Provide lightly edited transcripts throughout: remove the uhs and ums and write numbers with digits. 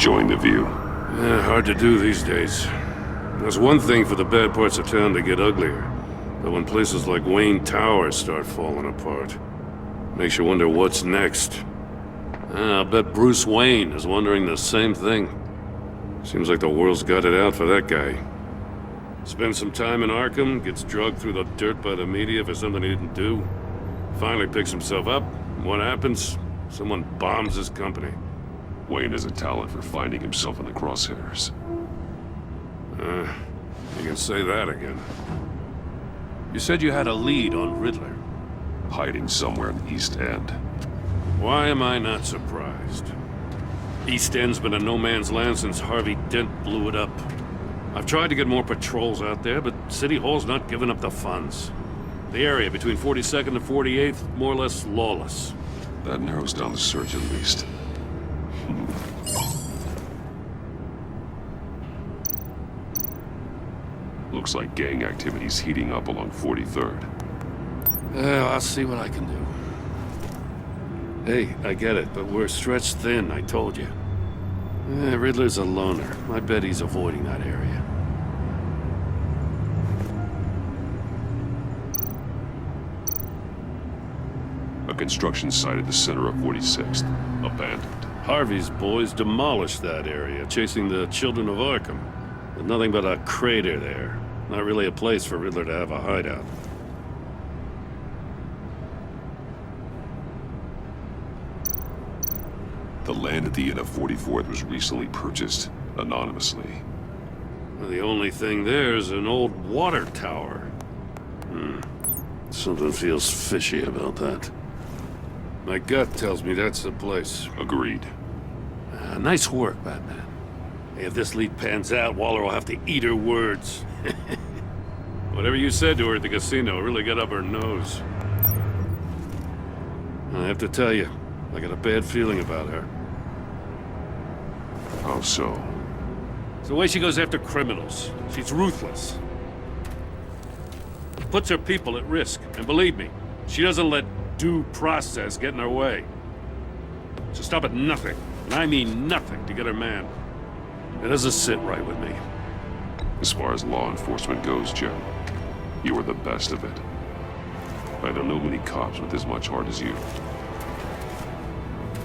Enjoying the view? Yeah, hard to do these days. There's one thing for the bad parts of town to get uglier, but when places like Wayne Tower start falling apart, makes you wonder what's next. I'll bet Bruce Wayne is wondering the same thing. Seems like the world's got it out for that guy. Spends some time in Arkham, gets drugged through the dirt by the media for something he didn't do. Finally picks himself up. What happens? Someone bombs his company. Wayne has a talent for finding himself in the crosshairs. You can say that again. You said you had a lead on Riddler. Hiding somewhere in the East End. Why am I not surprised? East End's been a no-man's land since Harvey Dent blew it up. I've tried to get more patrols out there, but City Hall's not giving up the funds. The area between 42nd and 48th, more or less lawless. That narrows down the search at least. Looks like gang activity's heating up along 43rd. I'll see what I can do. Hey, I get it, but we're stretched thin, I told you. Riddler's a loner. I bet he's avoiding that area. A construction site at the center of 46th. Abandoned. Harvey's boys demolished that area, chasing the children of Arkham. There's nothing but a crater there. Not really a place for Riddler to have a hideout. The land at the end of 44th was recently purchased, anonymously. The only thing there is an old water tower. Something feels fishy about that. My gut tells me that's the place. Agreed. Nice work, Batman. Hey, if this lead pans out, Waller will have to eat her words. Whatever you said to her at the casino really got up her nose. I have to tell you, I got a bad feeling about her. How so? It's the way she goes after criminals. She's ruthless. Puts her people at risk, and believe me, she doesn't let due process get in her way. She'll stop at nothing, and I mean nothing, to get her man. It doesn't sit right with me. As far as law enforcement goes, Joe, you are the best of it. I don't know many cops with as much heart as you.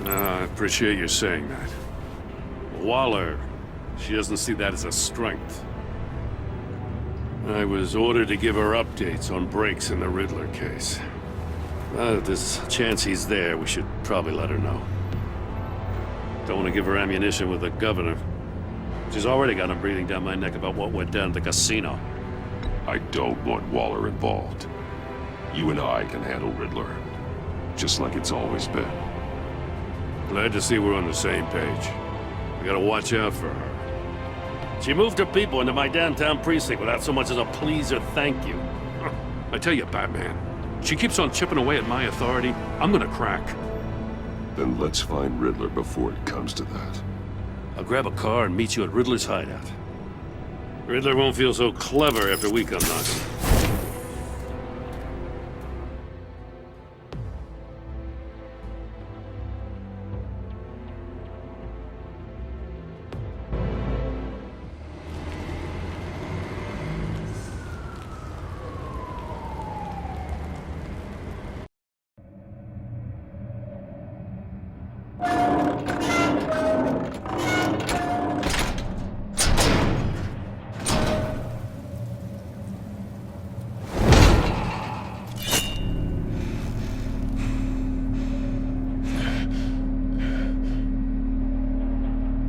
I appreciate you saying that. Waller, she doesn't see that as a strength. I was ordered to give her updates on breaks in the Riddler case. If there's a chance he's there, we should probably let her know. Don't want to give her ammunition with the governor. She's already got him breathing down my neck about what went down at the casino. I don't want Waller involved. You and I can handle Riddler, just like it's always been. Glad to see we're on the same page. We gotta watch out for her. She moved her people into my downtown precinct without so much as a please or thank you. I tell you, Batman, she keeps on chipping away at my authority, I'm gonna crack. Then let's find Riddler before it comes to that. I'll grab a car and meet you at Riddler's hideout. Riddler won't feel so clever after we come knocking.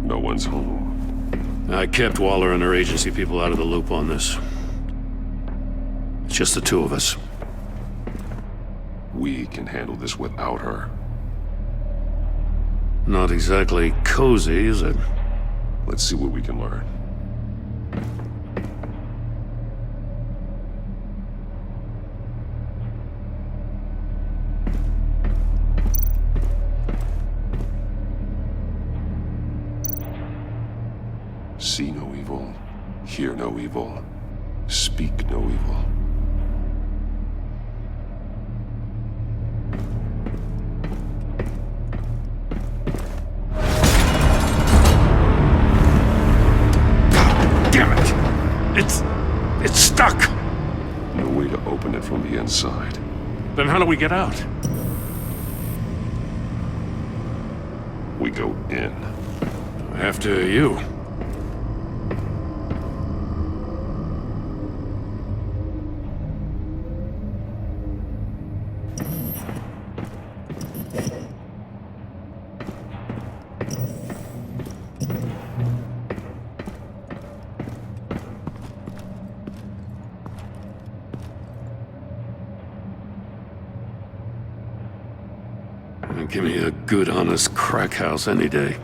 No one's home. I kept Waller and her agency people out of the loop on this. It's just the two of us. We can handle this without her. Not exactly cozy, is it? Let's see what we can learn. See no evil, hear no evil, speak no evil. open it from the inside. Then how do we get out? We go in. After you. Give me a good, honest crack house any day.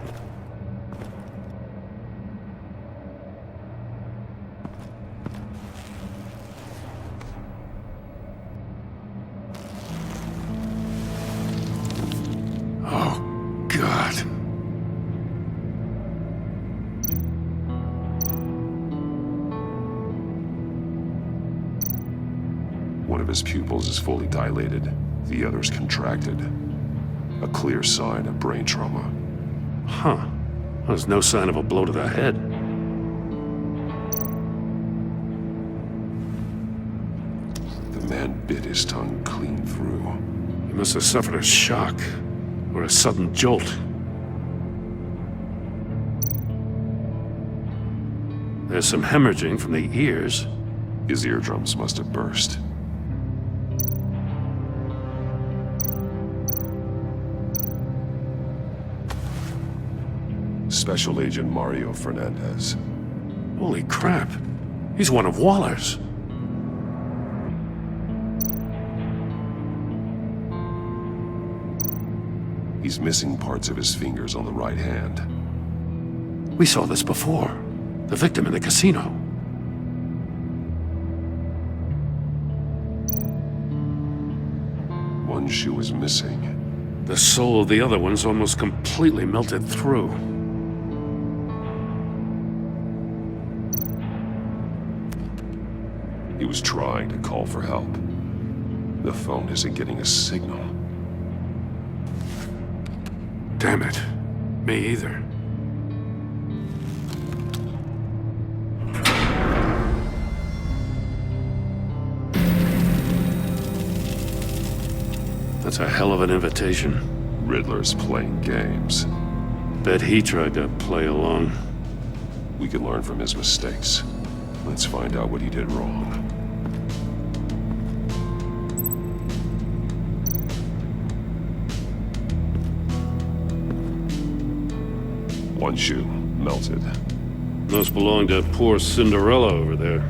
Oh, God. One of his pupils is fully dilated, the other's contracted. A clear sign of brain trauma. Huh. There's no sign of a blow to the head. The man bit his tongue clean through. He must have suffered a shock, or a sudden jolt. There's some hemorrhaging from the ears. His eardrums must have burst. Special Agent Mario Fernandez. Holy crap. He's one of Waller's. He's missing parts of his fingers on the right hand. We saw this before. The victim in the casino. One shoe is missing. The sole of the other one's almost completely melted through. He was trying to call for help. The phone isn't getting a signal. Damn it. Me either. That's a hell of an invitation. Riddler's playing games. Bet he tried to play along. We can learn from his mistakes. Let's find out what he did wrong. One shoe, melted. Must belong to poor Cinderella over there.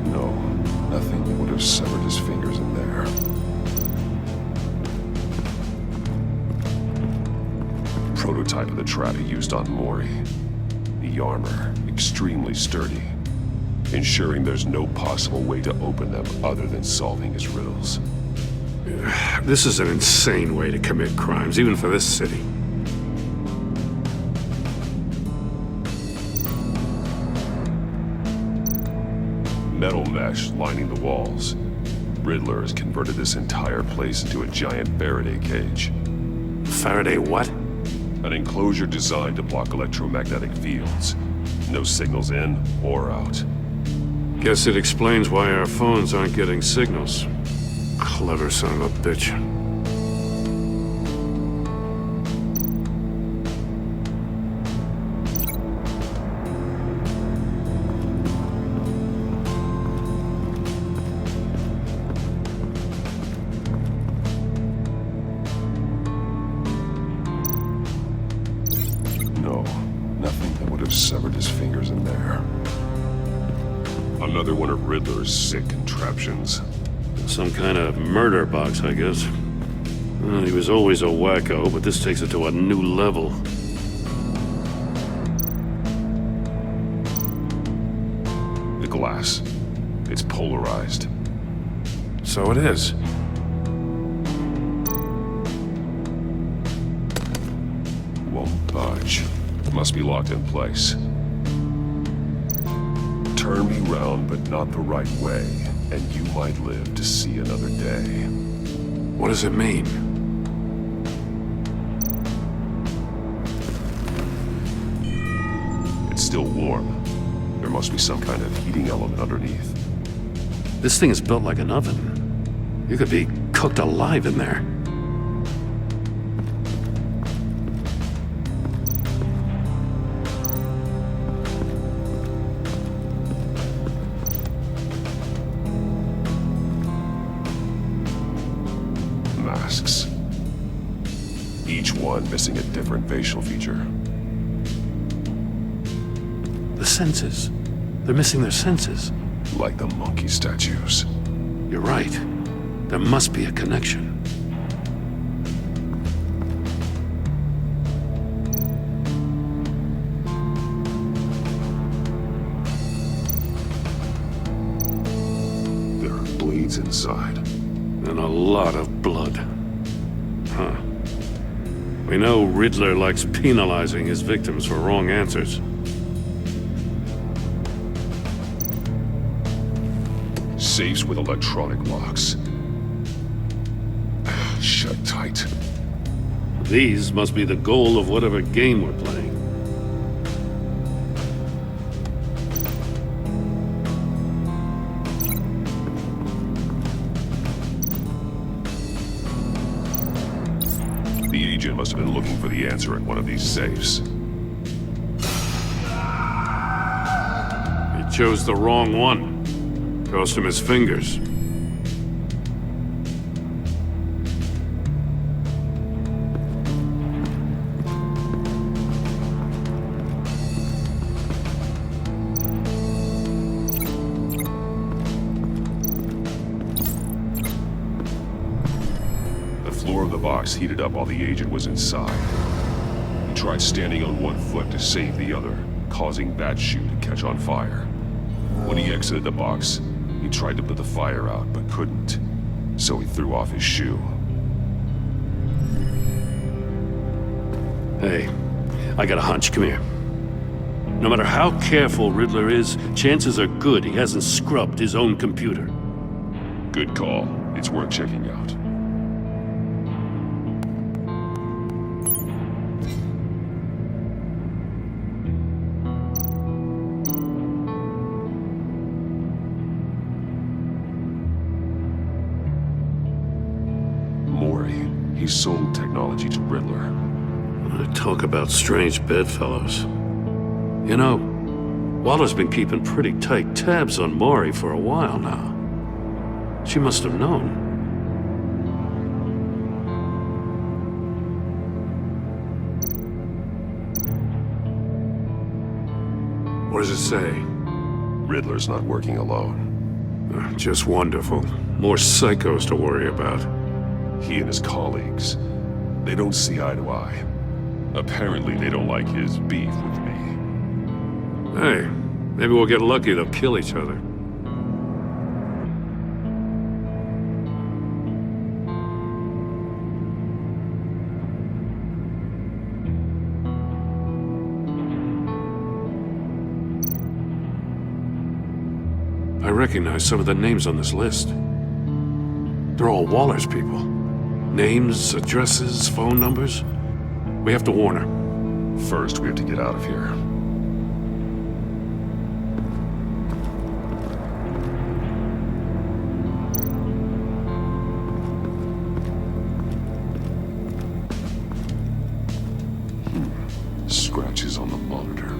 No, nothing would have severed his fingers in there. Prototype of the trap he used on Mori. The armor, extremely sturdy, ensuring there's no possible way to open them other than solving his riddles. This is an insane way to commit crimes, even for this city. Metal mesh lining the walls. Riddler has converted this entire place into a giant Faraday cage. Faraday what? An enclosure designed to block electromagnetic fields. No signals in or out. Guess it explains why our phones aren't getting signals. Clever son of a bitch. No, nothing that would have severed his fingers in there. Another one of Riddler's sick contraptions. Some kind of murder box, I guess. Well, he was always a wacko, but this takes it to a new level. The glass. It's polarized. So it is. Won't budge. Must be locked in place. Turn me round, but not the right way. and you might live to see another day. What does it mean? It's still warm. There must be some kind of heating element underneath. This thing is built like an oven. You could be cooked alive in there. Masks. Each one missing a different facial feature. The senses. They're missing their senses. Like the monkey statues. You're right. There must be a connection. There are bleeds inside. And a lot of blood. Huh. We know Riddler likes penalizing his victims for wrong answers. Safes with electronic locks. Shut tight. These must be the goal of whatever game we're playing. The agent must have been looking for the answer at one of these safes. He chose the wrong one. Cost him his fingers. The floor of the box heated up while the agent was inside. He tried standing on one foot to save the other, causing that shoe to catch on fire. When he exited the box, he tried to put the fire out, but couldn't. So he threw off his shoe. Hey, I got a hunch. Come here. No matter how careful Riddler is, chances are good he hasn't scrubbed his own computer. Good call. It's worth checking out. He sold technology to Riddler. Talk about strange bedfellows. You know, Waller's been keeping pretty tight tabs on Maury for a while now. She must have known. What does it say? Riddler's not working alone. Just wonderful. More psychos to worry about. He and his colleagues, they don't see eye to eye. Apparently they don't like his beef with me. Hey, maybe we'll get lucky they'll kill each other. I recognize some of the names on this list. They're all Waller's people. Names, addresses, phone numbers. We have to warn her. First, we have to get out of here. Scratches on the monitor.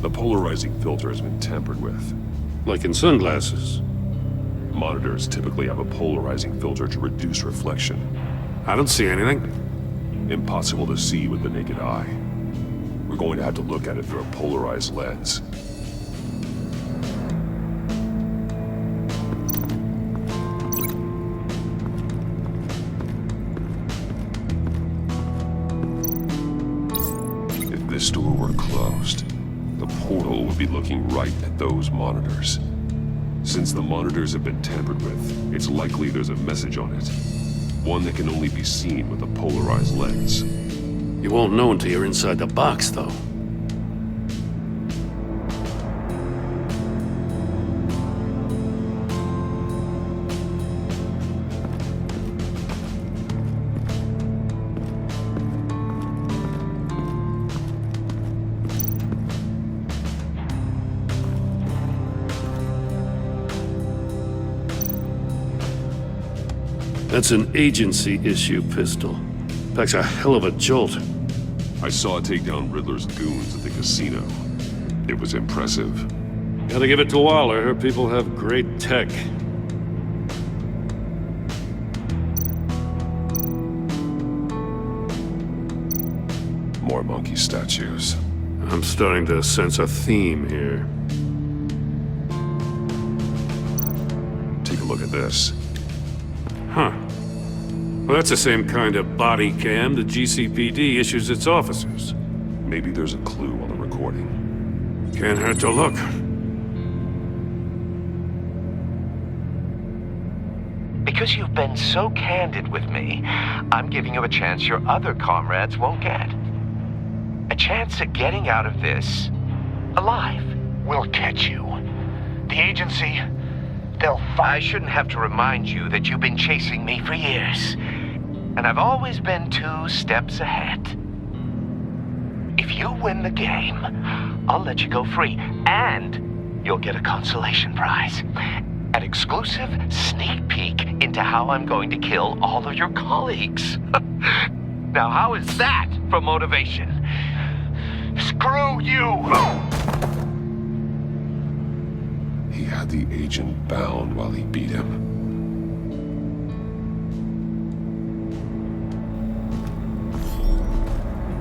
The polarizing filter has been tampered with. Like in sunglasses. Monitors typically have a polarizing filter to reduce reflection. I don't see anything. Impossible to see with the naked eye. We're going to have to look at it through a polarized lens. If this door were closed, the portal would be looking right at those monitors. Since the monitors have been tampered with, it's likely there's a message on it. One that can only be seen with a polarized lens. You won't know until you're inside the box, though. That's an agency-issue pistol. Packs a hell of a jolt. I saw it take down Riddler's goons at the casino. It was impressive. Gotta give it to Waller. Her people have great tech. More monkey statues. I'm starting to sense a theme here. Take a look at this. Huh. Well, that's the same kind of body cam the GCPD issues its officers. Maybe there's a clue on the recording. Can't hurt to look. Because you've been so candid with me, I'm giving you a chance your other comrades won't get. A chance at getting out of this alive. We'll catch you. The agency, I shouldn't have to remind you that you've been chasing me for years. And I've always been 2 steps ahead. If you win the game, I'll let you go free. And you'll get a consolation prize. An exclusive sneak peek into how I'm going to kill all of your colleagues. Now, how is that for motivation? screw you! He had the agent bound while he beat him.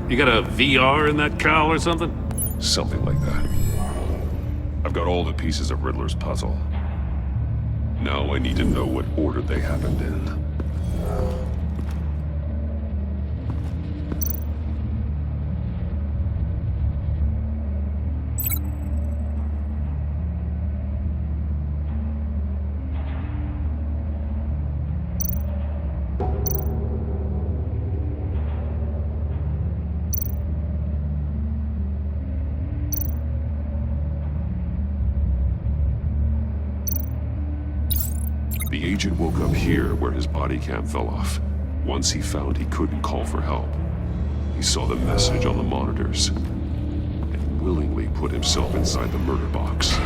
You got a VR in that cowl or something? Something like that. I've got all the pieces of Riddler's puzzle. Now I need to know what order they happened in. The agent woke up here where his body cam fell off. Once he found he couldn't call for help, he saw the message on the monitors and willingly put himself inside the murder box.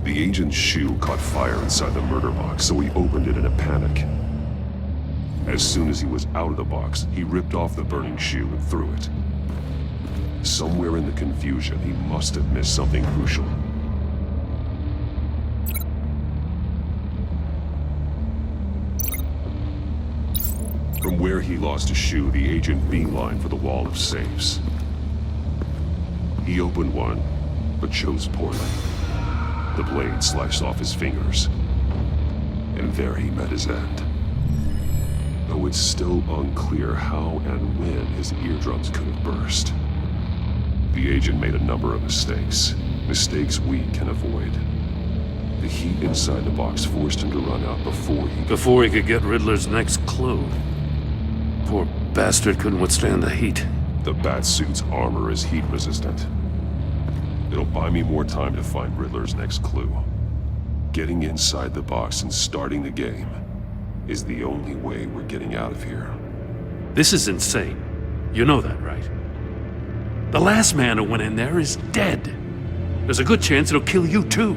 The agent's shoe caught fire inside the murder box, so he opened it in a panic. As soon as he was out of the box, he ripped off the burning shoe and threw it. Somewhere in the confusion, he must have missed something crucial. From where he lost a shoe, the agent beelined for the wall of safes. He opened one, but chose poorly. The blade sliced off his fingers, and there he met his end. Though it's still unclear how and when his eardrums could have burst. The agent made a number of mistakes. Mistakes we can avoid. The heat inside the box forced him to run out before he could get Riddler's next clue. Poor bastard couldn't withstand the heat. The Batsuit's armor is heat resistant. It'll buy me more time to find Riddler's next clue. Getting inside the box and starting the game is the only way we're getting out of here. This is insane. You know that, right? The last man who went in there is dead. There's a good chance it'll kill you too.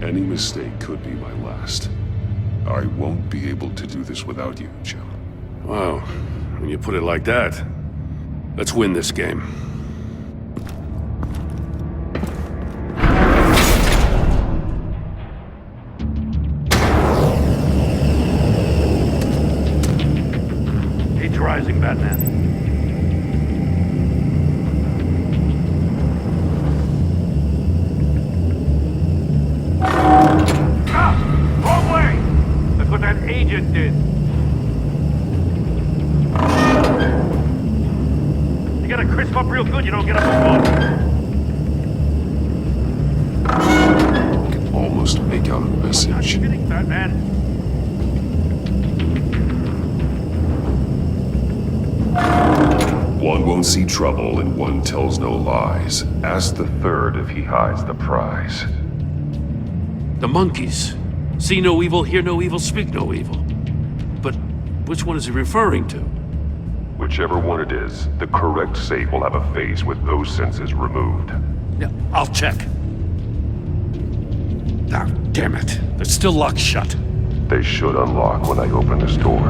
Any mistake could be my last. I won't be able to do this without you, Jim. Wow, when you put it like that, let's win this game. Rising, Batman. Ah! Wrong way! That's what that agent did. You gotta crisp up real good, you don't get up a I can almost make out a message. Not kidding, Batman. One won't see trouble and one tells no lies. Ask the third if he hides the prize. The monkeys. See no evil, hear no evil, speak no evil. But which one is he referring to? Which Whichever one it is, the correct safe will have a face with those sensors removed. Yeah, I'll check. Ah, damn it. They're still locked shut. They should unlock when I open this door.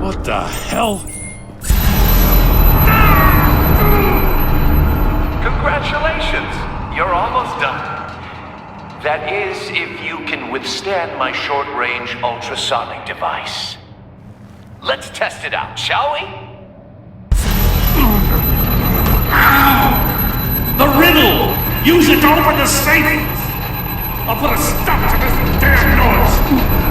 What the hell? Congratulations! You're almost done. That is, if you can withstand my short-range ultrasonic device. Let's test it out, shall we? The riddle! Use it to open the safe! I'll put a stop to this damn noise!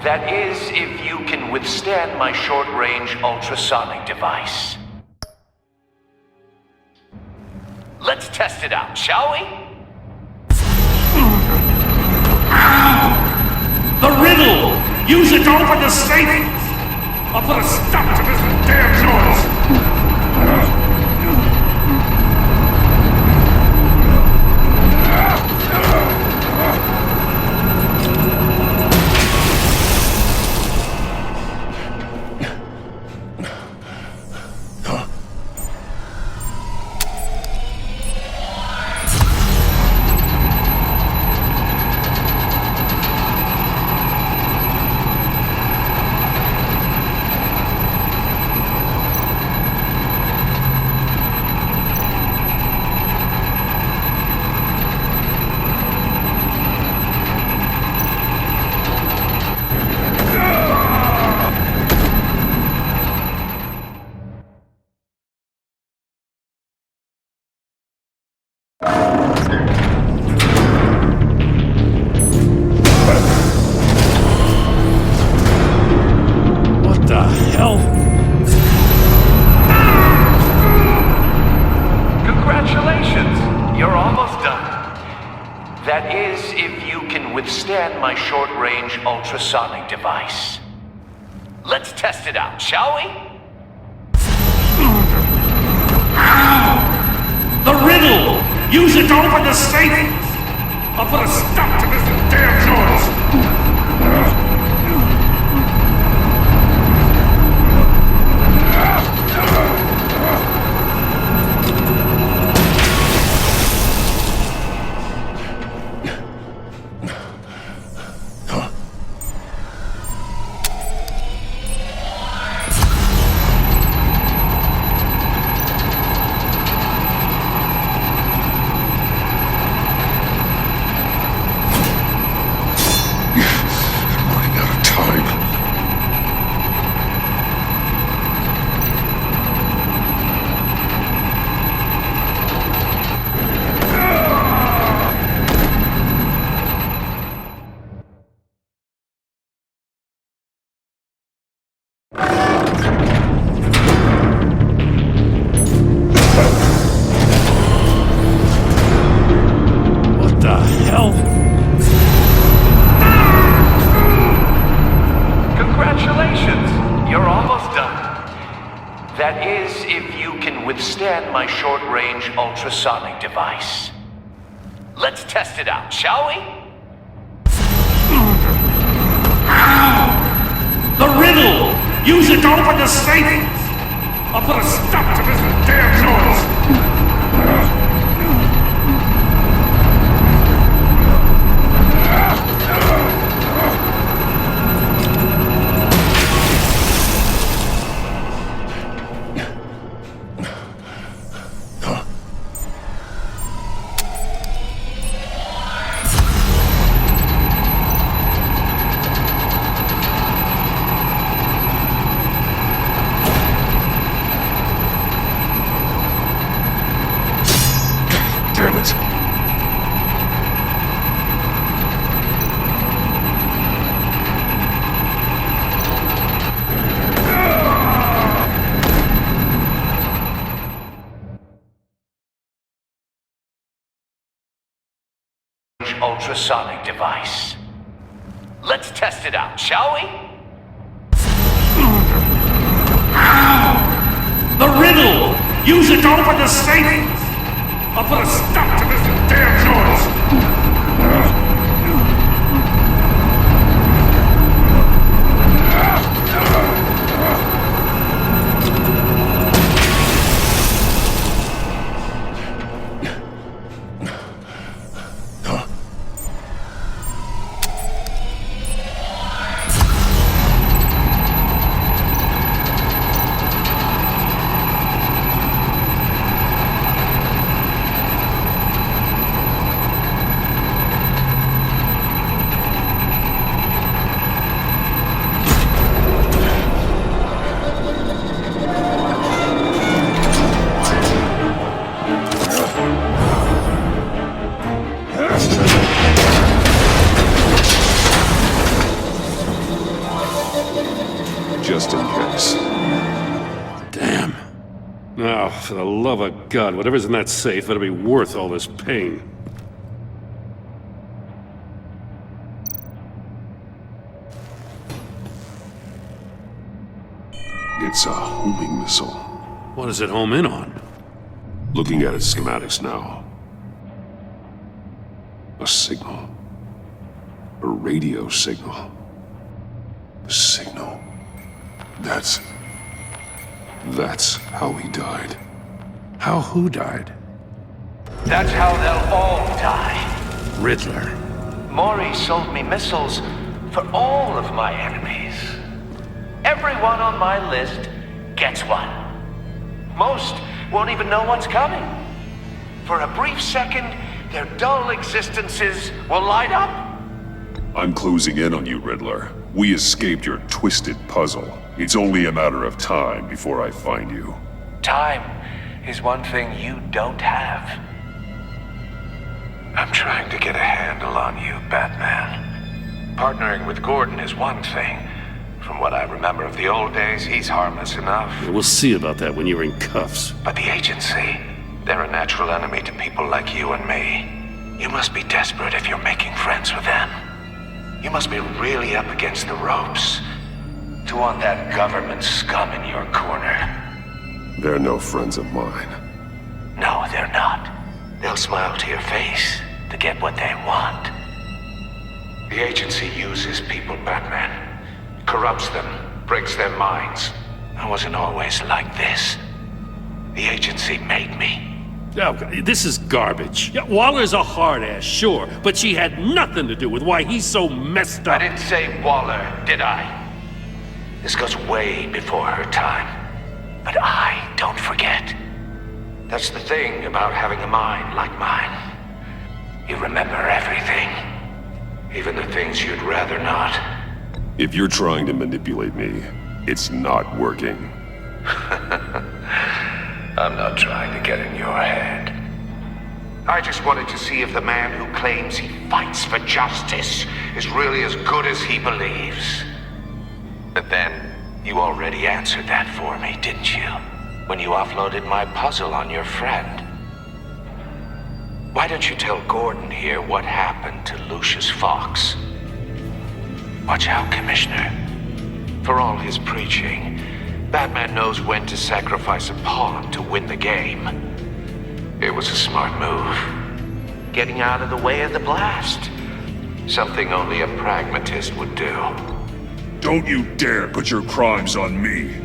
That is, if you can withstand my short-range ultrasonic device. Let's test it out, shall we? The riddle! Use it to open the safe! I'll put a stop to this damn noise! That is, if you can withstand my short-range ultrasonic device. Let's test it out, shall we? The riddle! Use it to open the safe! I'll put a stop to this damn noise! That is, if you can withstand my short-range ultrasonic device. Let's test it out, shall we? The riddle! Use it to open the safe! I'll put a stop to this damn noise! Damn it. Ultrasonic device. Let's test it out, shall we? The riddle! Use it to open the safe! I'll put a stop to this damn noise! Just in case. Damn. Now, for the love of God, whatever's in that safe better be worth all this pain. It's a homing missile. What does it home in on? Looking at its schematics now. A signal. A radio signal. A signal. That's how he died. How who died? That's how they'll all die. Riddler. Maury sold me missiles for all of my enemies. Everyone on my list gets one. Most won't even know what's coming. For a brief second, their dull existences will light up. I'm closing in on you, Riddler. We escaped your twisted puzzle. It's only a matter of time before I find you. Time is one thing you don't have. I'm trying to get a handle on you, Batman. Partnering with Gordon is one thing. From what I remember of the old days, he's harmless enough. Yeah, we'll see about that when you're in cuffs. But the agency, they're a natural enemy to people like you and me. You must be desperate if you're making friends with them. You must be really up against the ropes to want that government scum in your corner. They're no friends of mine. No, they're not. They'll smile to your face to get what they want. The agency uses people, Batman. Corrupts them, breaks their minds. I wasn't always like this. The agency made me. Oh, this is garbage. Yeah, Waller's a hard ass, sure, but she had nothing to do with why he's so messed I up. didn't say Waller, did I? This goes way before her time. But I don't forget. That's the thing about having a mind like mine. You remember everything. Even the things you'd rather not. If you're trying to manipulate me, it's not working. I'm not trying to get in your head. I just wanted to see if the man who claims he fights for justice is really as good as he believes. But then, you already answered that for me, didn't you? When you offloaded my puzzle on your friend. Why don't you tell Gordon here what happened to Lucius Fox? Watch out, Commissioner. For all his preaching, Batman knows when to sacrifice a pawn to win the game. It was a smart move. Getting out of the way of the blast. Something only a pragmatist would do. Don't you dare put your crimes on me.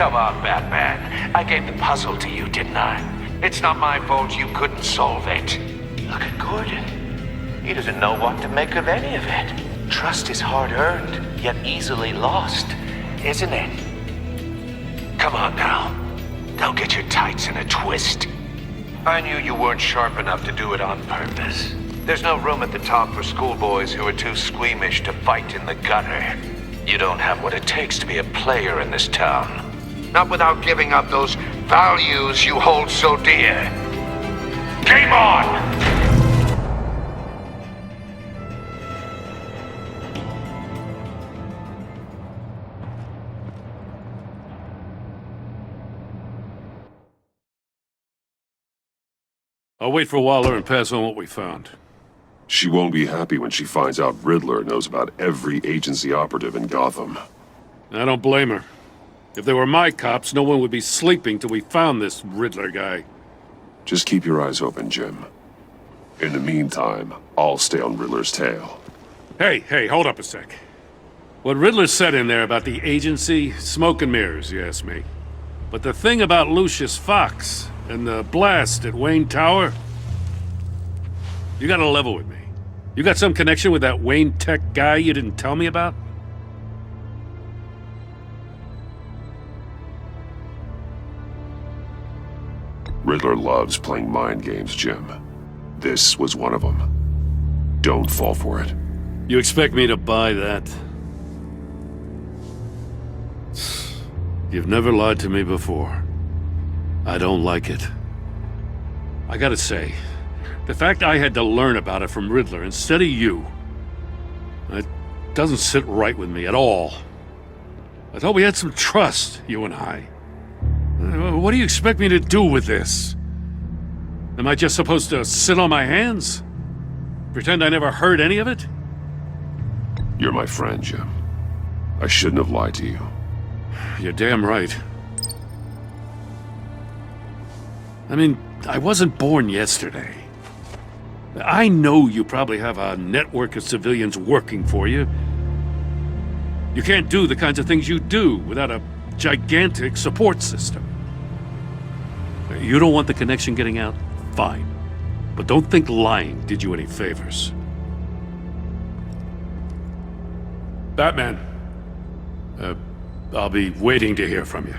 Come on, Batman. I gave the puzzle to you, didn't I? It's not my fault you couldn't solve it. Look at Gordon. He doesn't know what to make of any of it. Trust is hard-earned, yet easily lost, isn't it? Come on now. Don't get your tights in a twist. I knew you weren't sharp enough to do it on purpose. There's no room at the top for schoolboys who are too squeamish to fight in the gutter. You don't have what it takes to be a player in this town. Not without giving up those values you hold so dear. Game on! I'll wait for Waller and pass on what we found. She won't be happy when she finds out Riddler knows about every agency operative in Gotham. I don't blame her. If they were my cops, no one would be sleeping till we found this Riddler guy. Just keep your eyes open, Jim. In the meantime, I'll stay on Riddler's tail. Hey, hold up a sec. What Riddler said in there about the agency, smoke and mirrors, you ask me. But the thing about Lucius Fox and the blast at Wayne Tower, you gotta level with me. You got some connection with that Wayne Tech guy you didn't tell me about? Riddler loves playing mind games, Jim. This was one of them. Don't fall for it. You expect me to buy that? You've never lied to me before. I don't like it. I gotta say, the fact I had to learn about it from Riddler instead of you, it doesn't sit right with me at all. I thought we had some trust, you and I. What do you expect me to do with this? Am I just supposed to sit on my hands? Pretend I never heard any of it? You're my friend, Jim. I shouldn't have lied to you. You're damn right. I mean, I wasn't born yesterday. I know you probably have a network of civilians working for you. You can't do the kinds of things you do without a gigantic support system. You don't want the connection getting out? Fine. But don't think lying did you any favors. Batman. I'll be waiting to hear from you.